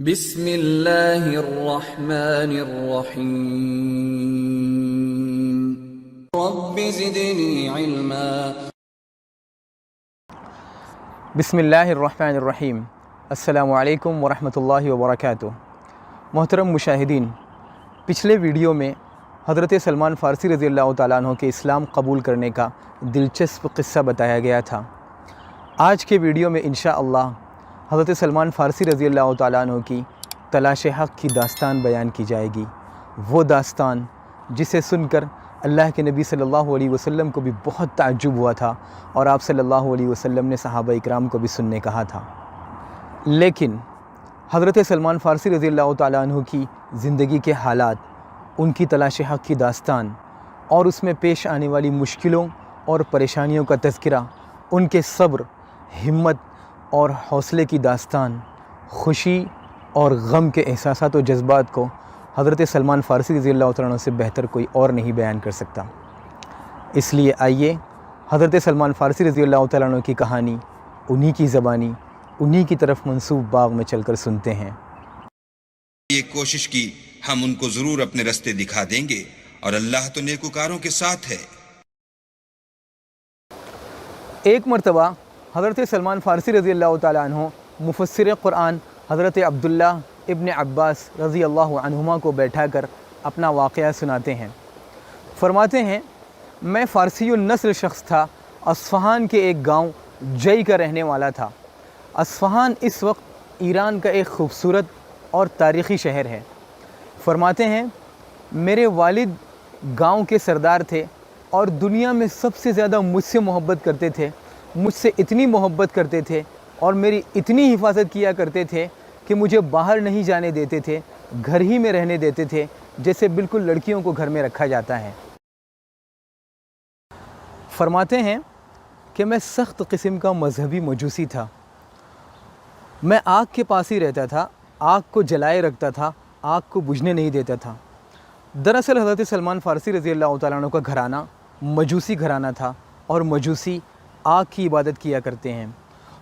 بسم اللہ الرحمن الرحیم رب زدنی علما۔ بسم اللہ الرحمن الرحیم۔ السلام علیکم ورحمۃ اللہ وبرکاتہ۔ محترم مشاہدین، پچھلے ویڈیو میں حضرت سلمان فارسی رضی اللہ تعالیٰ عنہ کے اسلام قبول کرنے کا دلچسپ قصہ بتایا گیا تھا۔ آج کے ویڈیو میں انشاءاللہ حضرت سلمان فارسی رضی اللہ تعالیٰ عنہ کی تلاش حق کی داستان بیان کی جائے گی، وہ داستان جسے سن کر اللہ کے نبی صلی اللہ علیہ وسلم کو بھی بہت تعجب ہوا تھا اور آپ صلی اللہ علیہ وسلم نے صحابہ اکرام کو بھی سننے کہا تھا۔ لیکن حضرت سلمان فارسی رضی اللہ تعالیٰ عنہ کی زندگی کے حالات، ان کی تلاش حق کی داستان اور اس میں پیش آنے والی مشکلوں اور پریشانیوں کا تذکرہ، ان کے صبر، ہمت اور حوصلے کی داستان، خوشی اور غم کے احساسات و جذبات کو حضرت سلمان فارسی رضی اللہ تعالیٰ عنہ سے بہتر کوئی اور نہیں بیان کر سکتا۔ اس لیے آئیے حضرت سلمان فارسی رضی اللہ تعالیٰ عنہ کی کہانی انہی کی زبانی، انہی کی طرف منسوب باغ میں چل کر سنتے ہیں۔ یہ کوشش کی ہم ان کو ضرور اپنے رستے دکھا دیں گے، اور اللہ تو نیکوکاروں کے ساتھ ہے۔ ایک مرتبہ حضرت سلمان فارسی رضی اللہ تعالیٰ عنہ مفسر قرآن حضرت عبداللہ ابن عباس رضی اللہ عنہما کو بیٹھا کر اپنا واقعہ سناتے ہیں۔ فرماتے ہیں، میں فارسی النسل شخص تھا، اصفہان کے ایک گاؤں جئی کا رہنے والا تھا۔ اصفہان اس وقت ایران کا ایک خوبصورت اور تاریخی شہر ہے۔ فرماتے ہیں، میرے والد گاؤں کے سردار تھے اور دنیا میں سب سے زیادہ مجھ سے محبت کرتے تھے، مجھ سے اتنی محبت کرتے تھے اور میری اتنی حفاظت کیا کرتے تھے کہ مجھے باہر نہیں جانے دیتے تھے، گھر ہی میں رہنے دیتے تھے، جیسے بالکل لڑکیوں کو گھر میں رکھا جاتا ہے۔ فرماتے ہیں کہ میں سخت قسم کا مذہبی مجوسی تھا۔ میں آگ کے پاس ہی رہتا تھا، آگ کو جلائے رکھتا تھا، آگ کو بجھنے نہیں دیتا تھا۔ دراصل حضرت سلمان فارسی رضی اللہ تعالیٰ عنہ کا گھرانہ مجوسی گھرانہ تھا اور مجوسی آگ کی عبادت کیا کرتے ہیں۔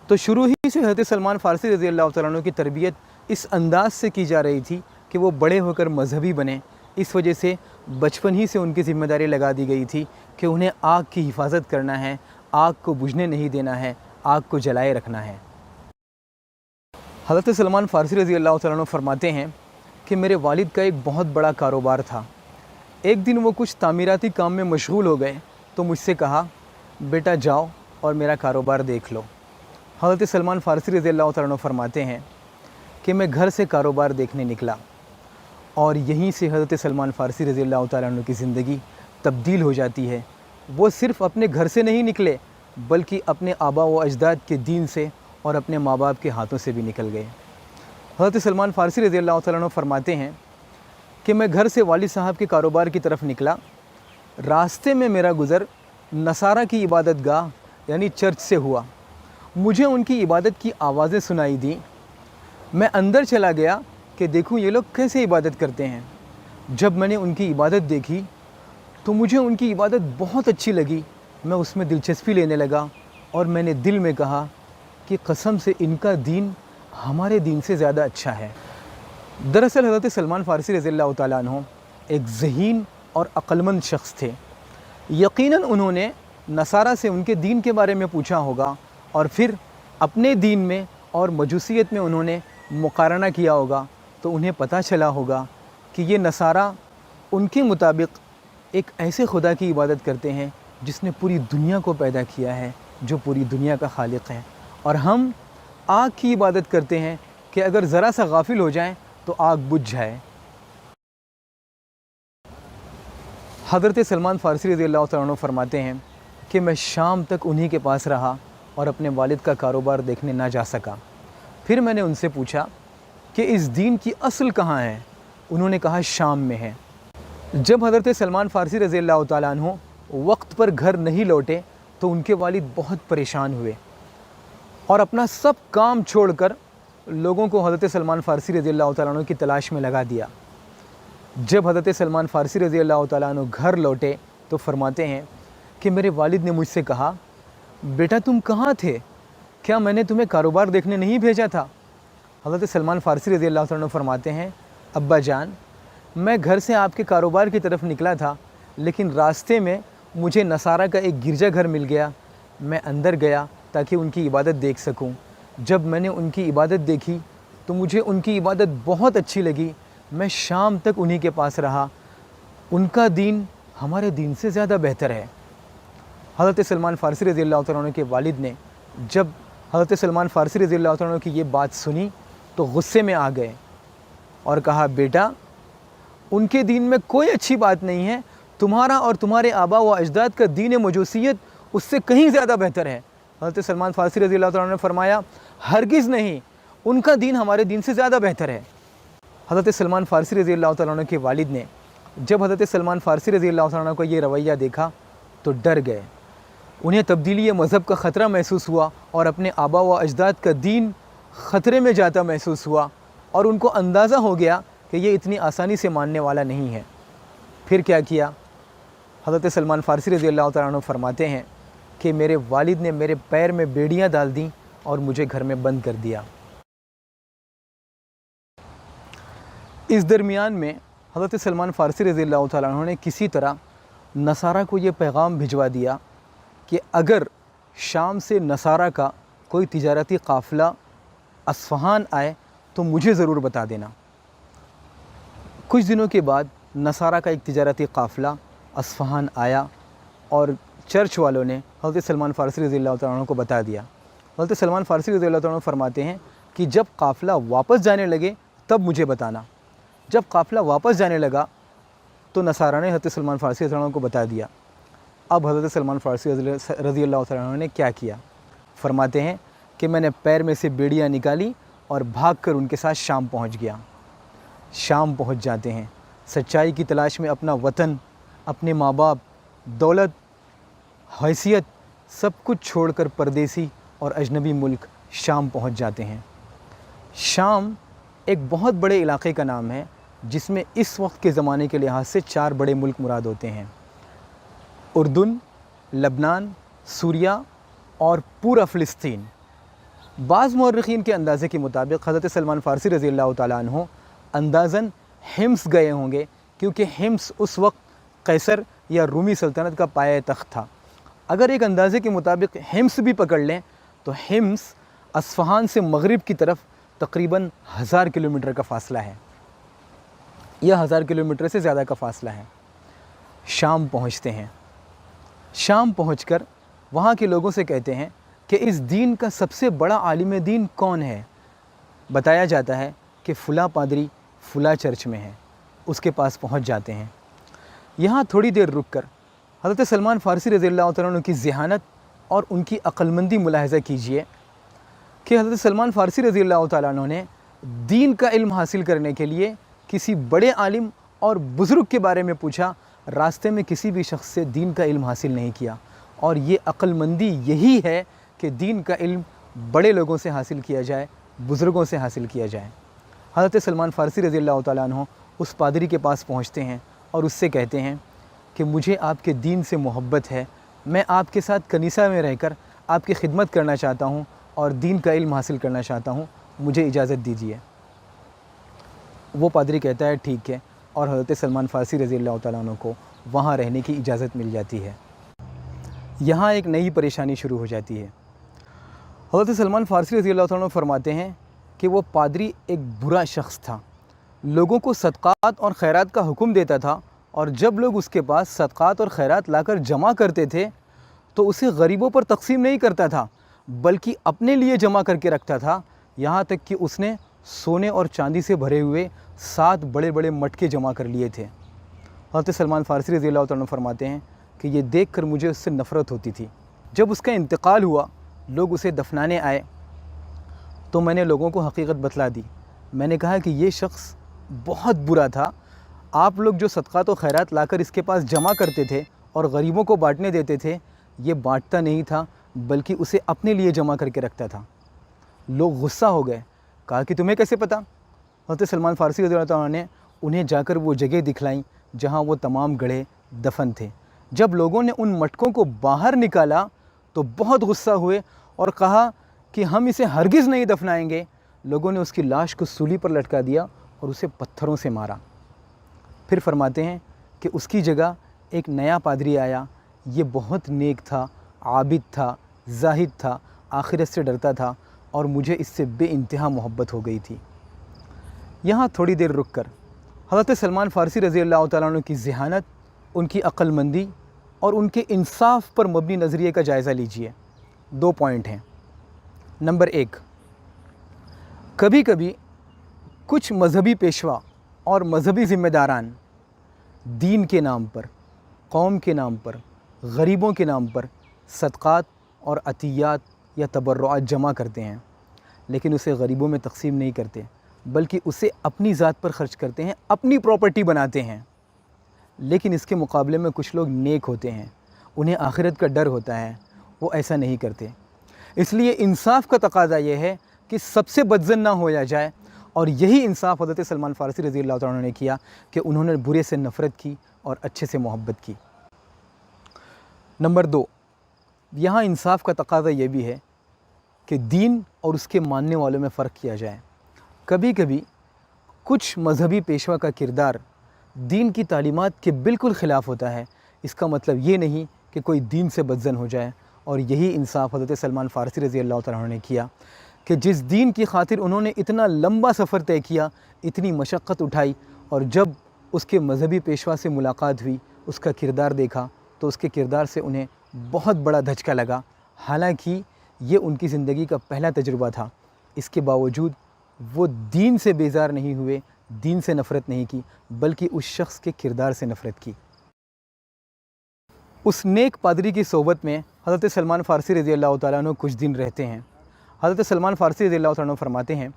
تو شروع ہی سے حضرت سلمان فارسی رضی اللہ تعالیٰ عنہ کی تربیت اس انداز سے کی جا رہی تھی کہ وہ بڑے ہو کر مذہبی بنیں۔ اس وجہ سے بچپن ہی سے ان کی ذمہ داری لگا دی گئی تھی کہ انہیں آگ کی حفاظت کرنا ہے، آگ کو بجھنے نہیں دینا ہے، آگ کو جلائے رکھنا ہے۔ حضرت سلمان فارسی رضی اللہ تعالیٰ عنہ فرماتے ہیں کہ میرے والد کا ایک بہت بڑا کاروبار تھا۔ ایک دن وہ کچھ تعمیراتی کام میں مشغول ہو گئے تو مجھ سے کہا، بیٹا جاؤ اور میرا کاروبار دیکھ لو۔ حضرت سلمان فارسی رضی اللہ تعالیٰ عنہ فرماتے ہیں کہ میں گھر سے کاروبار دیکھنے نکلا اور یہیں سے حضرت سلمان فارسی رضی اللہ تعالیٰ عنہ کی زندگی تبدیل ہو جاتی ہے۔ وہ صرف اپنے گھر سے نہیں نکلے بلکہ اپنے آبا و اجداد کے دین سے اور اپنے ماں باپ کے ہاتھوں سے بھی نکل گئے۔ حضرت سلمان فارسی رضی اللہ تعالیٰ عنہ فرماتے ہیں کہ میں گھر سے والد صاحب کے کاروبار کی طرف نکلا، راستے میں میرا گزر نصارہ کی عبادت گاہ یعنی چرچ سے ہوا۔ مجھے ان کی عبادت کی آوازیں سنائی دیں۔ میں اندر چلا گیا کہ دیکھوں یہ لوگ کیسے عبادت کرتے ہیں۔ جب میں نے ان کی عبادت دیکھی تو مجھے ان کی عبادت بہت اچھی لگی، میں اس میں دلچسپی لینے لگا اور میں نے دل میں کہا کہ قسم سے ان کا دین ہمارے دین سے زیادہ اچھا ہے۔ دراصل حضرت سلمان فارسی رضی اللہ تعالیٰ عنہ ایک ذہین اور عقلمند شخص تھے۔ یقیناً انہوں نے نصارہ سے ان کے دین کے بارے میں پوچھا ہوگا اور پھر اپنے دین میں اور مجوسیت میں انہوں نے مقارنہ کیا ہوگا، تو انہیں پتہ چلا ہوگا کہ یہ نصارہ ان کے مطابق ایک ایسے خدا کی عبادت کرتے ہیں جس نے پوری دنیا کو پیدا کیا ہے، جو پوری دنیا کا خالق ہے، اور ہم آگ کی عبادت کرتے ہیں کہ اگر ذرا سا غافل ہو جائیں تو آگ بجھ جائے۔ حضرت سلمان فارسی رضی اللہ تعالیٰ عنہ فرماتے ہیں کہ میں شام تک انہی کے پاس رہا اور اپنے والد کا کاروبار دیکھنے نہ جا سکا۔ پھر میں نے ان سے پوچھا کہ اس دین کی اصل کہاں ہے؟ انہوں نے کہا شام میں ہے۔ جب حضرت سلمان فارسی رضی اللہ تعالیٰ عنہ وقت پر گھر نہیں لوٹے تو ان کے والد بہت پریشان ہوئے اور اپنا سب کام چھوڑ کر لوگوں کو حضرت سلمان فارسی رضی اللہ تعالیٰ عنہ کی تلاش میں لگا دیا۔ جب حضرت سلمان فارسی رضی اللہ تعالیٰ عنہ گھر لوٹے تو فرماتے ہیں کہ میرے والد نے مجھ سے کہا، بیٹا تم کہاں تھے؟ کیا میں نے تمہیں کاروبار دیکھنے نہیں بھیجا تھا؟ حضرت سلمان فارسی رضی اللہ عنہ فرماتے ہیں ابا جان میں گھر سے آپ کے کاروبار کی طرف نکلا تھا لیکن راستے میں مجھے نصارہ کا ایک گرجا گھر مل گیا. میں اندر گیا تاکہ ان کی عبادت دیکھ سکوں. جب میں نے ان کی عبادت دیکھی تو مجھے ان کی عبادت بہت اچھی لگی. میں شام تک انہی کے پاس رہا. ان کا دین ہمارے دین سے زیادہ بہتر ہے. حضرت سلمان فارسی رضی اللہ عنہ کے والد نے جب حضرت سلمان فارسی رضی اللہ عنہ کی یہ بات سنی تو غصے میں آ گئے اور کہا بیٹا ان کے دین میں کوئی اچھی بات نہیں ہے. تمہارا اور تمہارے آبا و اجداد کا دین موجوسیت اس سے کہیں زیادہ بہتر ہے. حضرت سلمان فارسی رضی اللہ عنہ نے فرمایا ہرگز نہیں, ان کا دین ہمارے دین سے زیادہ بہتر ہے. حضرت سلمان فارسی رضی اللہ عنہ کے والد نے جب حضرت سلمان فارسی رضی اللہ عنہ کو یہ رویہ دیکھا تو ڈر گئے. انہیں تبدیلی مذہب کا خطرہ محسوس ہوا اور اپنے آبا و اجداد کا دین خطرے میں جاتا محسوس ہوا اور ان کو اندازہ ہو گیا کہ یہ اتنی آسانی سے ماننے والا نہیں ہے. پھر کیا کیا؟ حضرت سلمان فارسی رضی اللہ تعالیٰ عنہ فرماتے ہیں کہ میرے والد نے میرے پیر میں بیڑیاں ڈال دیں اور مجھے گھر میں بند کر دیا. اس درمیان میں حضرت سلمان فارسی رضی اللہ تعالیٰ عنہ نے کسی طرح نصارہ کو یہ پیغام بھجوا دیا کہ اگر شام سے نصارہ کا کوئی تجارتی قافلہ اصفہان آئے تو مجھے ضرور بتا دینا. کچھ دنوں کے بعد نصارہ کا ایک تجارتی قافلہ اصفہان آیا اور چرچ والوں نے حضرت سلمان فارسی رضی اللہ تعالیٰ عنہ کو بتا دیا. حضرت سلمان فارسی رضی اللہ تعالیٰ عنہ فرماتے ہیں کہ جب قافلہ واپس جانے لگے تب مجھے بتانا. جب قافلہ واپس جانے لگا تو نصارہ نے حضرت سلمان فارسی رضی اللہ عنہ کو بتا دیا. اب حضرت سلمان فارسی رضی اللہ تعالیٰ عنہ نے کیا کیا؟ فرماتے ہیں کہ میں نے پیر میں سے بیڑیاں نکالی اور بھاگ کر ان کے ساتھ شام پہنچ گیا. شام پہنچ جاتے ہیں, سچائی کی تلاش میں اپنا وطن, اپنے ماں باپ, دولت, حیثیت سب کچھ چھوڑ کر پردیسی اور اجنبی ملک شام پہنچ جاتے ہیں. شام ایک بہت بڑے علاقے کا نام ہے جس میں اس وقت کے زمانے کے لحاظ سے 4 بڑے ملک مراد ہوتے ہیں: اردن, لبنان, سوریہ اور پورا فلسطین. بعض مورخین کے اندازے کے مطابق حضرت سلمان فارسی رضی اللہ تعالیٰ عنہ اندازاً حمص گئے ہوں گے کیونکہ حمص اس وقت قیصر یا رومی سلطنت کا پایہ تخت تھا. اگر ایک اندازے کے مطابق حمص بھی پکڑ لیں تو حمص اصفہان سے مغرب کی طرف تقریباً 1000 کلومیٹر کا فاصلہ ہے یا 1000 کلومیٹر سے زیادہ کا فاصلہ ہے. شام پہنچتے ہیں. شام پہنچ کر وہاں کے لوگوں سے کہتے ہیں کہ اس دین کا سب سے بڑا عالم دین کون ہے؟ بتایا جاتا ہے کہ فلاں پادری فلاں چرچ میں ہے. اس کے پاس پہنچ جاتے ہیں. یہاں تھوڑی دیر رک کر حضرت سلمان فارسی رضی اللہ تعالیٰ عنہ کی ذہانت اور ان کی عقل مندی ملاحظہ کیجئے کہ حضرت سلمان فارسی رضی اللہ تعالیٰ عنہ نے دین کا علم حاصل کرنے کے لیے کسی بڑے عالم اور بزرگ کے بارے میں پوچھا, راستے میں کسی بھی شخص سے دین کا علم حاصل نہیں کیا. اور یہ عقل مندی یہی ہے کہ دین کا علم بڑے لوگوں سے حاصل کیا جائے, بزرگوں سے حاصل کیا جائے. حضرت سلمان فارسی رضی اللہ تعالیٰ عنہ اس پادری کے پاس پہنچتے ہیں اور اس سے کہتے ہیں کہ مجھے آپ کے دین سے محبت ہے, میں آپ کے ساتھ کنیسہ میں رہ کر آپ کی خدمت کرنا چاہتا ہوں اور دین کا علم حاصل کرنا چاہتا ہوں, مجھے اجازت دیجیے. وہ پادری کہتا ہے ٹھیک ہے, اور حضرت سلمان فارسی رضی اللہ تعالیٰ عنہ کو وہاں رہنے کی اجازت مل جاتی ہے. یہاں ایک نئی پریشانی شروع ہو جاتی ہے. حضرت سلمان فارسی رضی اللہ تعالیٰ عنہ فرماتے ہیں کہ وہ پادری ایک برا شخص تھا, لوگوں کو صدقات اور خیرات کا حکم دیتا تھا, اور جب لوگ اس کے پاس صدقات اور خیرات لا کر جمع کرتے تھے تو اسے غریبوں پر تقسیم نہیں کرتا تھا بلکہ اپنے لیے جمع کر کے رکھتا تھا. یہاں تک کہ اس نے سونے اور چاندی سے بھرے ہوئے 7 بڑے بڑے مٹکے جمع کر لیے تھے. حضرت سلمان فارسی رضی اللہ تعالیٰ عنہ فرماتے ہیں کہ یہ دیکھ کر مجھے اس سے نفرت ہوتی تھی. جب اس کا انتقال ہوا, لوگ اسے دفنانے آئے تو میں نے لوگوں کو حقیقت بتلا دی. میں نے کہا کہ یہ شخص بہت برا تھا, آپ لوگ جو صدقات و خیرات لا کر اس کے پاس جمع کرتے تھے اور غریبوں کو بانٹنے دیتے تھے, یہ بانٹتا نہیں تھا بلکہ اسے اپنے لیے جمع کر کے رکھتا تھا. لوگ غصہ ہو گئے, کہا کہ تمہیں کیسے پتہ؟ حضرت سلمان فارسی رضی اللہ عنہ نے انہیں جا کر وہ جگہ دکھلائیں جہاں وہ تمام گڑھے دفن تھے. جب لوگوں نے ان مٹکوں کو باہر نکالا تو بہت غصہ ہوئے اور کہا کہ ہم اسے ہرگز نہیں دفنائیں گے. لوگوں نے اس کی لاش کو سولی پر لٹکا دیا اور اسے پتھروں سے مارا۔ پھر فرماتے ہیں کہ اس کی جگہ ایک نیا پادری آیا، یہ بہت نیک تھا، عابد تھا، زاہد تھا، آخرت سے ڈرتا تھا اور مجھے اس سے بے انتہا محبت ہو گئی تھی۔ یہاں تھوڑی دیر رک کر حضرت سلمان فارسی رضی اللہ تعالیٰ عنہ کی ذہانت، ان کی عقل مندی اور ان کے انصاف پر مبنی نظریے کا جائزہ لیجئے۔ 2 پوائنٹ ہیں۔ نمبر 1، کبھی کبھی کچھ مذہبی پیشوا اور مذہبی ذمہ داران دین کے نام پر، قوم کے نام پر، غریبوں کے نام پر صدقات اور عطیات یا تبرعات جمع کرتے ہیں، لیکن اسے غریبوں میں تقسیم نہیں کرتے، بلکہ اسے اپنی ذات پر خرچ کرتے ہیں، اپنی پراپرٹی بناتے ہیں۔ لیکن اس کے مقابلے میں کچھ لوگ نیک ہوتے ہیں، انہیں آخرت کا ڈر ہوتا ہے، وہ ایسا نہیں کرتے۔ اس لیے انصاف کا تقاضا یہ ہے کہ سب سے بدظن نہ ہو جائے، اور یہی انصاف حضرت سلمان فارسی رضی اللہ تعالیٰ عنہ نے کیا کہ انہوں نے برے سے نفرت کی اور اچھے سے محبت کی۔ نمبر 2، یہاں انصاف کا تقاضا یہ بھی ہے کہ دین اور اس کے ماننے والوں میں فرق کیا جائے۔ کبھی کبھی کچھ مذہبی پیشوا کا کردار دین کی تعلیمات کے بالکل خلاف ہوتا ہے، اس کا مطلب یہ نہیں کہ کوئی دین سے بدظن ہو جائے، اور یہی انصاف حضرت سلمان فارسی رضی اللہ تعالیٰ عنہ نے کیا کہ جس دین کی خاطر انہوں نے اتنا لمبا سفر طے کیا، اتنی مشقت اٹھائی، اور جب اس کے مذہبی پیشوا سے ملاقات ہوئی، اس کا کردار دیکھا تو اس کے کردار سے انہیں بہت بڑا دھچکا لگا۔ حالانکہ یہ ان کی زندگی کا پہلا تجربہ تھا، اس کے باوجود وہ دین سے بیزار نہیں ہوئے، دین سے نفرت نہیں کی، بلکہ اس شخص کے کردار سے نفرت کی۔ اس نیک پادری کی صحبت میں حضرت سلمان فارسی رضی اللہ تعالیٰ عنہ کچھ دن رہتے ہیں۔ حضرت سلمان فارسی رضی اللہ تعالیٰ عنہ فرماتے ہیں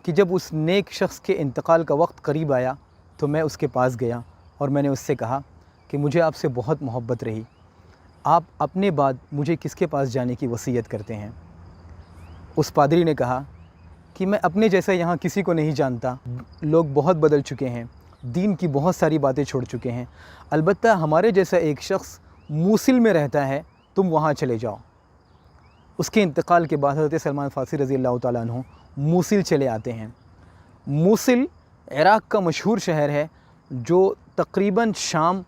کہ جب اس نیک شخص کے انتقال کا وقت قریب آیا تو میں اس کے پاس گیا اور میں نے اس سے کہا کہ مجھے آپ سے بہت محبت رہی، آپ اپنے بعد مجھے کس کے پاس جانے کی وصیت کرتے ہیں؟ اس پادری نے کہا کہ میں اپنے جیسا یہاں کسی کو نہیں جانتا، لوگ بہت بدل چکے ہیں، دین کی بہت ساری باتیں چھوڑ چکے ہیں، البتہ ہمارے جیسا ایک شخص موصل میں رہتا ہے، تم وہاں چلے جاؤ۔ اس کے انتقال کے بعد حضرت سلمان فارسی رضی اللہ تعالیٰ عنہ موصل چلے آتے ہیں۔ موصل عراق کا مشہور شہر ہے جو تقریباً شام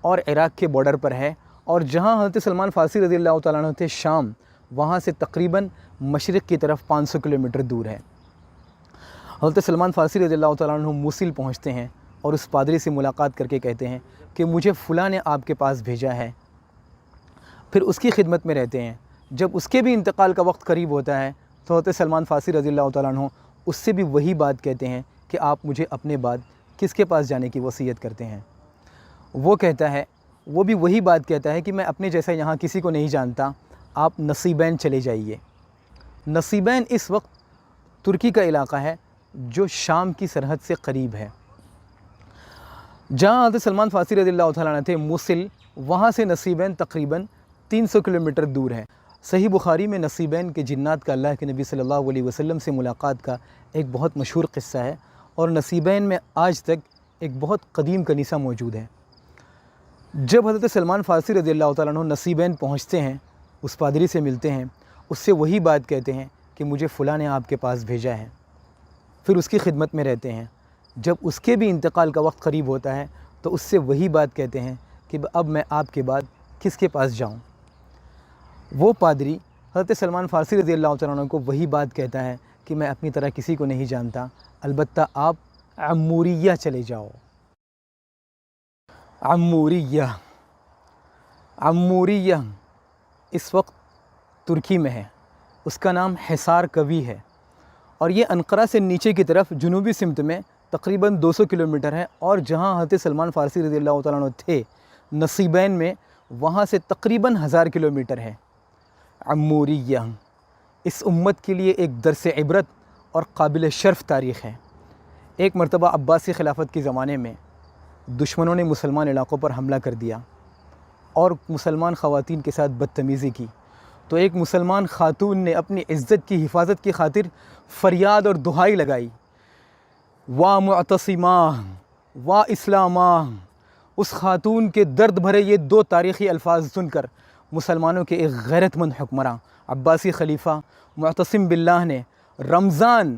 اور عراق کے بارڈر پر ہے، اور جہاں حضرت سلمان فارسی رضی اللہ تعالیٰ عنہ تھے شام، وہاں سے تقریباً مشرق کی طرف 500 کلومیٹر دور ہے۔ حضرت سلمان فارسی رضی اللہ تعالیٰ عنہ موصل پہنچتے ہیں اور اس پادری سے ملاقات کر کے کہتے ہیں کہ مجھے فلاں نے آپ کے پاس بھیجا ہے۔ پھر اس کی خدمت میں رہتے ہیں۔ جب اس کے بھی انتقال کا وقت قریب ہوتا ہے تو حضرت سلمان فارسی رضی اللہ تعالیٰ عنہ اس سے بھی وہی بات کہتے ہیں کہ آپ مجھے اپنے بعد کس کے پاس جانے کی وصیت کرتے ہیں؟ وہ کہتا ہے، وہ بھی وہی بات کہتا ہے کہ میں اپنے جیسا یہاں کسی کو نہیں جانتا، آپ نصیبین چلے جائیے۔ نصیبین اس وقت ترکی کا علاقہ ہے جو شام کی سرحد سے قریب ہے۔ جہاں حضرت سلمان فارسی رضی اللہ تعالیٰ عنہ تھے موصل، وہاں سے نصیبین تقریباً 300 کلومیٹر دور ہے۔ صحیح بخاری میں نصیبین کے جنات کا اللہ کے نبی صلی اللہ علیہ وسلم سے ملاقات کا ایک بہت مشہور قصہ ہے، اور نصیبین میں آج تک ایک بہت قدیم کنیسہ موجود ہے۔ جب حضرت سلمان فارسی رضی اللہ تعالیٰ عنہ نصیبین پہنچتے ہیں، اس پادری سے ملتے ہیں، اس سے وہی بات کہتے ہیں کہ مجھے فلاں نے آپ کے پاس بھیجا ہے۔ پھر اس کی خدمت میں رہتے ہیں۔ جب اس کے بھی انتقال کا وقت قریب ہوتا ہے تو اس سے وہی بات کہتے ہیں کہ اب میں آپ کے بعد کس کے پاس جاؤں؟ وہ پادری حضرت سلمان فارسی رضی اللہ تعالیٰ عنہ کو وہی بات کہتا ہے کہ میں اپنی طرح کسی کو نہیں جانتا، البتہ آپ عموریہ چلے جاؤ۔ عموریہ اس وقت ترکی میں ہے، اس کا نام حصار کوی ہے، اور یہ انقرہ سے نیچے کی طرف جنوبی سمت میں تقریباً 200 کلومیٹر ہے، اور جہاں حضرت سلمان فارسی رضی اللہ تعالیٰ عنہ تھے نصیبین میں، وہاں سے تقریباً 1000 کلومیٹر ہے۔ عموریہ اس امت کے لیے ایک درس عبرت اور قابل شرف تاریخ ہے۔ ایک مرتبہ عباسی خلافت کے زمانے میں دشمنوں نے مسلمان علاقوں پر حملہ کر دیا اور مسلمان خواتین کے ساتھ بدتمیزی کی، تو ایک مسلمان خاتون نے اپنی عزت کی حفاظت کی خاطر فریاد اور دہائی لگائی، وا معتصمہ وا اسلامہ۔ اس خاتون کے درد بھرے یہ 2 تاریخی الفاظ سن کر مسلمانوں کے ایک غیرت مند حکمراں عباسی خلیفہ معتصم باللہ نے رمضان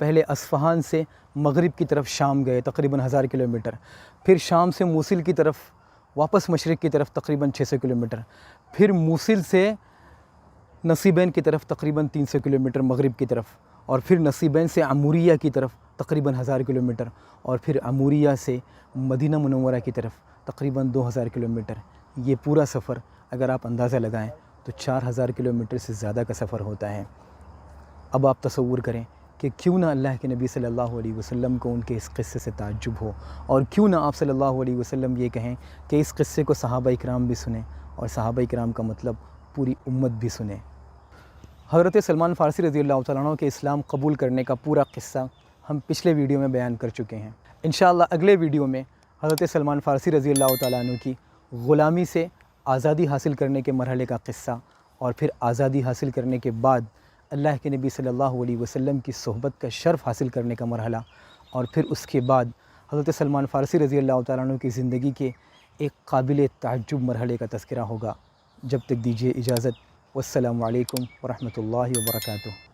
پہلے اصفہان سے مغرب کی طرف شام گئے تقریباً 1000 کلومیٹر، پھر شام سے موصل کی طرف واپس مشرق کی طرف تقریباً 600 کلومیٹر، پھر موصل سے نصیبین کی طرف تقریباً 300 کلومیٹر مغرب کی طرف، اور پھر نصیبین سے عموریہ کی طرف تقریباً 1000 کلومیٹر، اور پھر عموریہ سے مدینہ منورہ کی طرف تقریباً 2000 کلومیٹر۔ یہ پورا سفر اگر آپ اندازہ لگائیں تو 4000 کلومیٹر سے زیادہ کا سفر ہوتا ہے۔ اب آپ تصور کریں کہ کیوں نہ اللہ کے نبی صلی اللہ علیہ وسلم کو ان کے اس قصے سے تعجب ہو، اور کیوں نہ آپ صلی اللہ علیہ وسلم یہ کہیں کہ اس قصے کو صحابہ اکرام بھی سنیں، اور صحابہ اکرام کا مطلب پوری امت بھی سنیں۔ حضرت سلمان فارسی رضی اللہ تعالیٰ عنہ کے اسلام قبول کرنے کا پورا قصہ ہم پچھلے ویڈیو میں بیان کر چکے ہیں۔ انشاءاللہ اگلے ویڈیو میں حضرت سلمان فارسی رضی اللہ تعالیٰ عنہ کی غلامی سے آزادی حاصل کرنے کے مرحلے کا قصہ، اور پھر آزادی حاصل کرنے کے بعد اللہ کے نبی صلی اللہ علیہ وسلم کی صحبت کا شرف حاصل کرنے کا مرحلہ، اور پھر اس کے بعد حضرت سلمان فارسی رضی اللہ تعالیٰ عنہ کی زندگی کے ایک قابل تعجب مرحلے کا تذکرہ ہوگا۔ جب تک دیجیے اجازت، والسلام علیکم ورحمۃ اللہ وبرکاتہ۔